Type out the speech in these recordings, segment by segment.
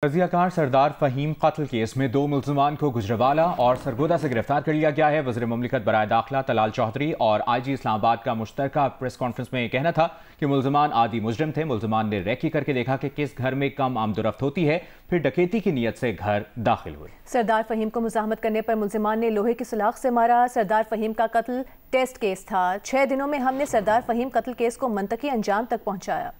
रज़ियाकार सरदार फ़हीम कत्ल केस में दो मुल्ज़िमान को गुजरावाला और सरगोदा से गिरफ्तार कर लिया गया है। वज़ीर मुमलिकत बराए दाखिला तलाल चौधरी और IG इस्लामाबाद का मुश्तरका प्रेस कॉन्फ्रेंस में कहना था कि मुल्ज़िमान आदि मुजरिम थे। मुल्ज़िमान ने रेकी करके देखा कि किस घर में कम आमदोरफ्त होती है, फिर डकैती की नीयत से घर दाखिल हुए। सरदार फ़हीम को मुज़ाहमत करने पर मुल्ज़िमान ने लोहे की सलाख से मारा। सरदार फ़हीम का कत्ल टेस्ट केस था। 6 दिनों में हमने सरदार फ़हीम कत्ल केस को मंतकी अंजाम तक पहुँचाया।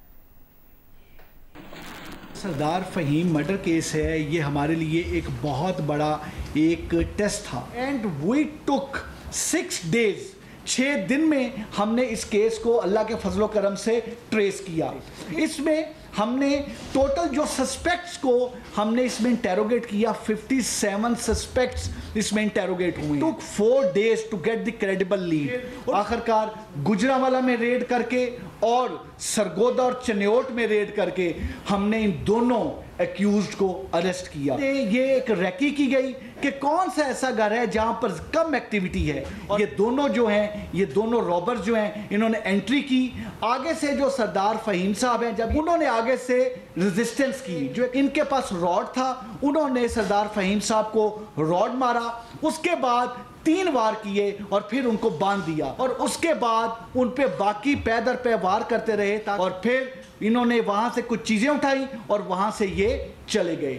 सरदार फ़हीम मर्डर केस है, ये हमारे लिए एक बहुत बड़ा एक टेस्ट था एंड वी टुक 6 डेज 6 दिन में हमने इस केस को अल्लाह के फजलो करम से ट्रेस किया। इसमें हमने टोटल जो सस्पेक्ट्स को हमने इसमें इंटेरोगेट किया, 57 सस्पेक्ट्स इसमें इंटेरोगेट हुए। Took 4 days to get the credible lead. आखिरकार गुजरावाला में रेड करके और सरगोदा और चन्योट में रेड करके हमने इन दोनों एक्यूज्ड को अरेस्ट किया। ये एक रेकी की गई कि कौन सा ऐसा घर है जहां पर कम एक्टिविटी है, और ये दोनों जो हैं, ये दोनों रॉबर्स जो हैं, इन्होंने एंट्री की। आगे से जो सरदार फ़हीम साहब हैं, जब उन्होंने आगे से रेजिस्टेंस की, जो इनके पास रॉड था, उन्होंने सरदार फ़हीम साहब को रॉड मारा। उसके बाद 3 वार किए और फिर उनको बांध दिया और उसके बाद उन पे बाकी पैदर पे वार करते रहे और फिर इन्होंने वहां से कुछ चीजें उठाई और वहां से ये चले गए।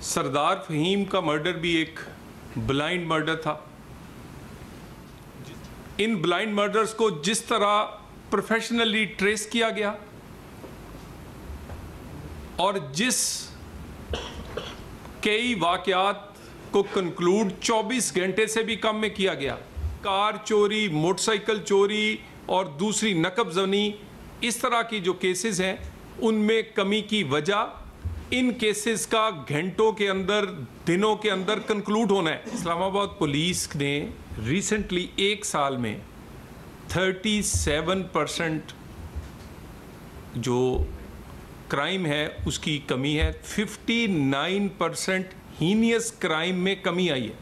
सरदार फ़हीम का मर्डर भी एक ब्लाइंड मर्डर था। इन ब्लाइंड मर्डर्स को जिस तरह प्रोफेशनली ट्रेस किया गया और जिस कई वाकयात को कंक्लूड 24 घंटे से भी कम में किया गया, कार चोरी, मोटरसाइकिल चोरी और दूसरी नकबजनी, इस तरह की जो केसेस हैं उनमें कमी की वजह इन केसेस का घंटों के अंदर, दिनों के अंदर कंक्लूड होना है। इस्लामाबाद पुलिस ने रिसेंटली 1 साल में 37% जो क्राइम है उसकी कमी है, 59% हीनियस क्राइम में कमी आई है।